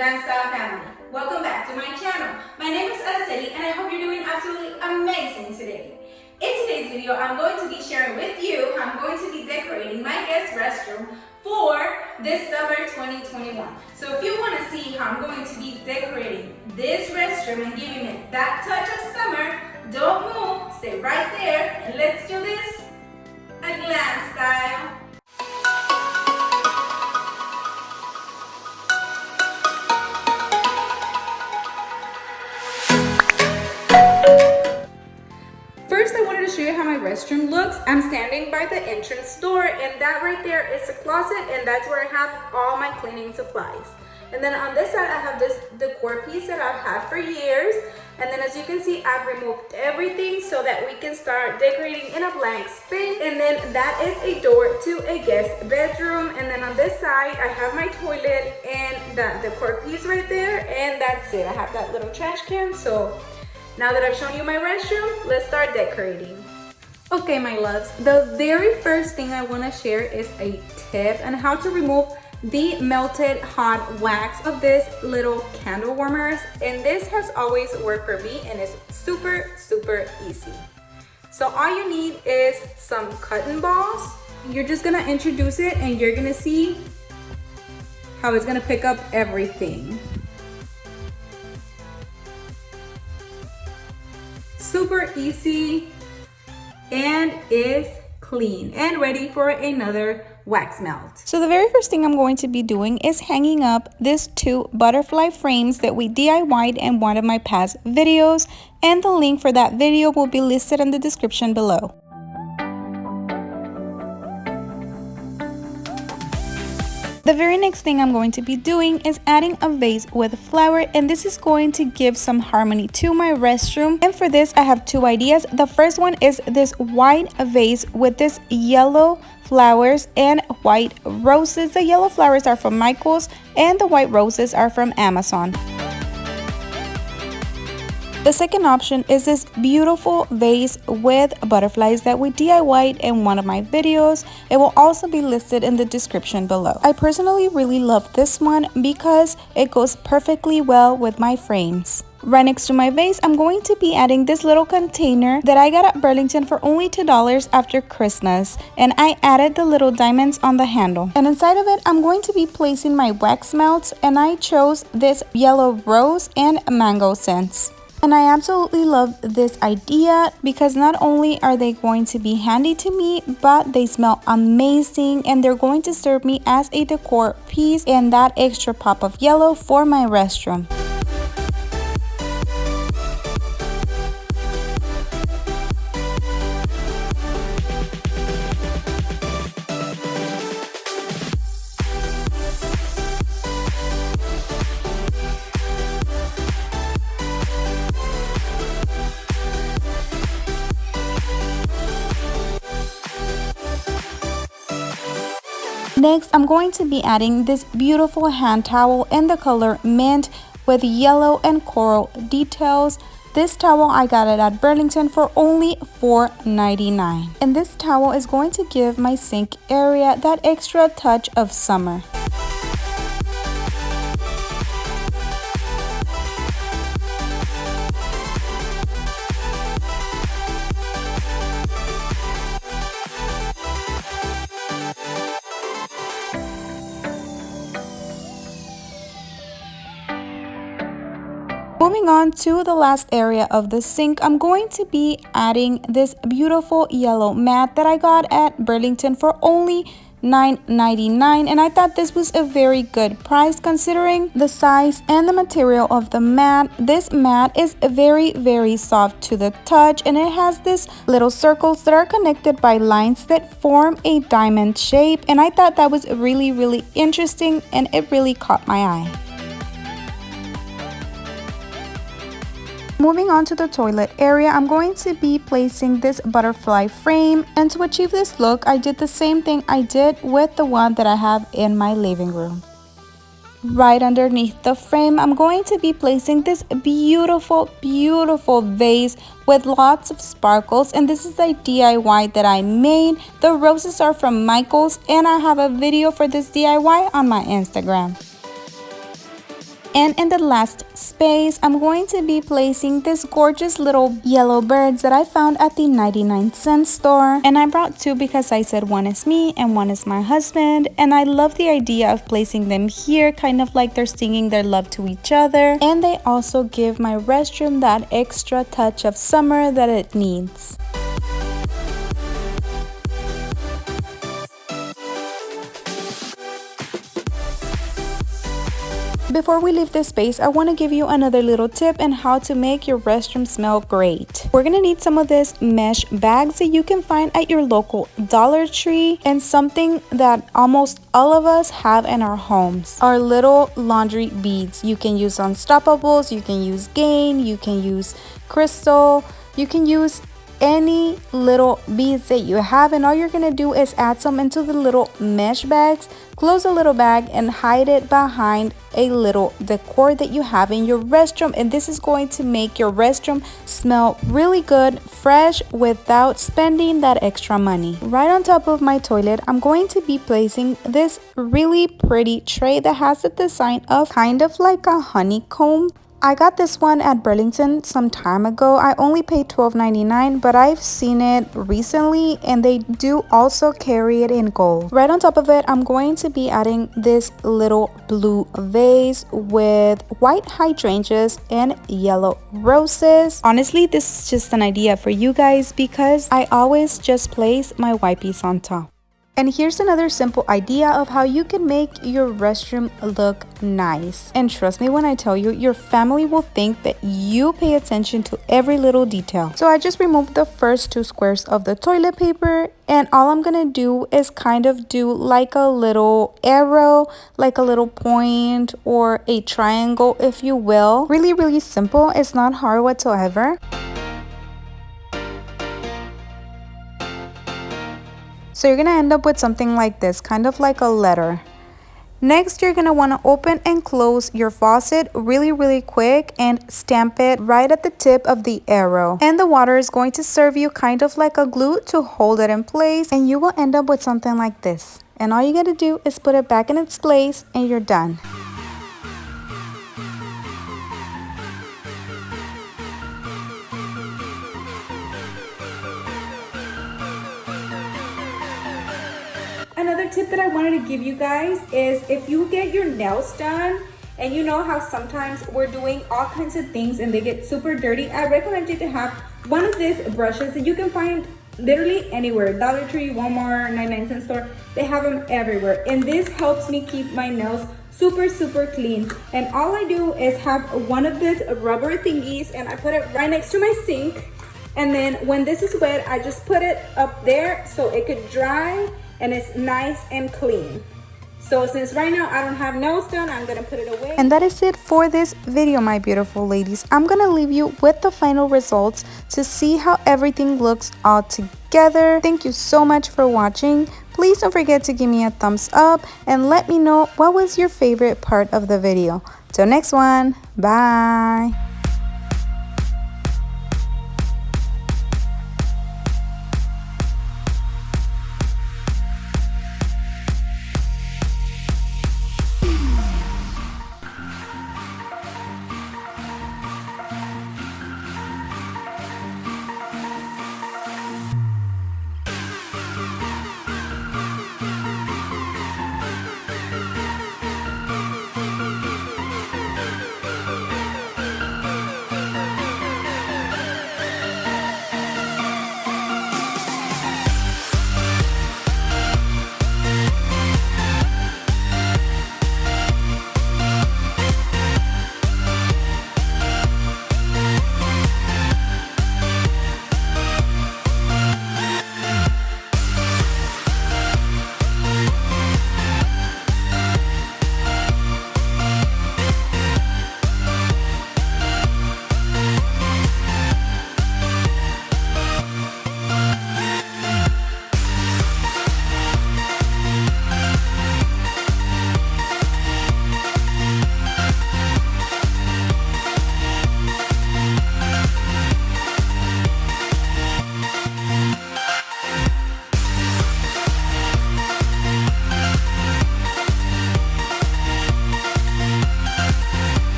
Glam Style family. Welcome back to my channel. My name is Araceli and I hope you're doing absolutely amazing today. In today's video, I'm going to be sharing with you how I'm going to be decorating my guest restroom for this summer 2021. So if you want to see how I'm going to be decorating this restroom and giving it that touch of summer, don't move, stay right there and let's do this a glam style. First, I wanted to show you how my restroom looks. I'm standing by the entrance door, and that right there is a closet, and that's where I have all my cleaning supplies. And then on this side, I have this decor piece that I've had for years. And then as you can see, I've removed everything so that we can start decorating in a blank space. And then that is a door to a guest bedroom. And then on this side, I have my toilet and that decor piece right there. And that's it. I have that little trash can. So now that I've shown you my restroom, let's start decorating. Okay, my loves, the very first thing I want to share is a tip on how to remove the melted hot wax of this little candle warmers. And this has always worked for me and it's super easy. So all you need is some cotton balls. You're just gonna introduce it and you're gonna see how it's gonna pick up everything. Super easy and is clean and ready for another wax melt. So the very first thing I'm going to be doing is hanging up these two butterfly frames that we DIY'd in one of my past videos, and the link for that video will be listed in the description below. The very next thing I'm going to be doing is adding a vase with flower, and this is going to give some harmony to my restroom. And for this, I have two ideas. The first one is this white vase with this yellow flowers and white roses. The yellow flowers are from Michael's and the white roses are from Amazon. The second option is this beautiful vase with butterflies that we DIY'd in one of my videos. It will also be listed in the description below. I personally really love this one because it goes perfectly well with my frames. Right next to my vase, I'm going to be adding this little container that I got at Burlington for only $2 after Christmas. And I added the little diamonds on the handle. And inside of it, I'm going to be placing my wax melts, and I chose this yellow rose and mango scents. And I absolutely love this idea because not only are they going to be handy to me, but they smell amazing and they're going to serve me as a decor piece and that extra pop of yellow for my restroom. Next, I'm going to be adding this beautiful hand towel in the color mint with yellow and coral details. This towel I got it at Burlington for only $4.99. And this towel is going to give my sink area that extra touch of summer. Moving on to the last area of the sink, I'm going to be adding this beautiful yellow mat that I got at Burlington for only $9.99, and I thought this was a very good price considering the size and the material of the mat. This mat is very soft to the touch, and it has these little circles that are connected by lines that form a diamond shape, and I thought that was really interesting and it really caught my eye. Moving on to the toilet area, I'm going to be placing this butterfly frame, and to achieve this look, I did the same thing I did with the one that I have in my living room. Right underneath the frame, I'm going to be placing this beautiful vase with lots of sparkles, and this is a DIY that I made. The roses are from Michael's, and I have a video for this DIY on my Instagram. And in the last space, I'm going to be placing this gorgeous little yellow birds that I found at the 99-cent store. And I brought two because I said one is me and one is my husband. And I love the idea of placing them here, kind of like they're singing their love to each other. And they also give my restroom that extra touch of summer that it needs. Before we leave this space, I want to give you another little tip on how to make your restroom smell great. We're going to need some of this mesh bags that you can find at your local Dollar Tree, and something that almost all of us have in our homes are little laundry beads. You can use Unstoppables, you can use Gain, you can use Crystal, you can use any little beads that you have, and all you're gonna do is add some into the little mesh bags, close a little bag, and hide it behind a little decor that you have in your restroom. And this is going to make your restroom smell really good, fresh, without spending that extra money. Right on top of my toilet, I'm going to be placing this really pretty tray that has the design of kind of like a honeycomb. I got this one at Burlington some time ago. I only paid $12.99, but I've seen it recently and they do also carry it in gold. Right on top of it, I'm going to be adding this little blue vase with white hydrangeas and yellow roses. Honestly, this is just an idea for you guys because I always just place my wipes on top. And here's another simple idea of how you can make your restroom look nice. And trust me when I tell you, your family will think that you pay attention to every little detail. So I just removed the first 2 squares of the toilet paper, and all I'm gonna do is kind of do like a little arrow, like a little point or a triangle, if you will. Really, really simple. It's not hard whatsoever. So you're gonna end up with something like this, kind of like a letter. Next, you're gonna wanna open and close your faucet really quick and stamp it right at the tip of the arrow. And the water is going to serve you kind of like a glue to hold it in place, and you will end up with something like this. And all you gotta do is put it back in its place and you're done. Another tip that I wanted to give you guys is if you get your nails done and you know how sometimes we're doing all kinds of things and they get super dirty, I recommend you to have one of these brushes that you can find literally anywhere. Dollar Tree, Walmart, 99-cent store, they have them everywhere. And this helps me keep my nails super clean. And all I do is have one of these rubber thingies and I put it right next to my sink. And then when this is wet, I just put it up there so it could dry and it's nice and clean. So since right now I don't have nails done, I'm gonna put it away. And that is it for this video, my beautiful ladies. I'm gonna leave you with the final results to see how everything looks all together. Thank you so much for watching. Please don't forget to give me a thumbs up and let me know what was your favorite part of the video. Till next one, bye.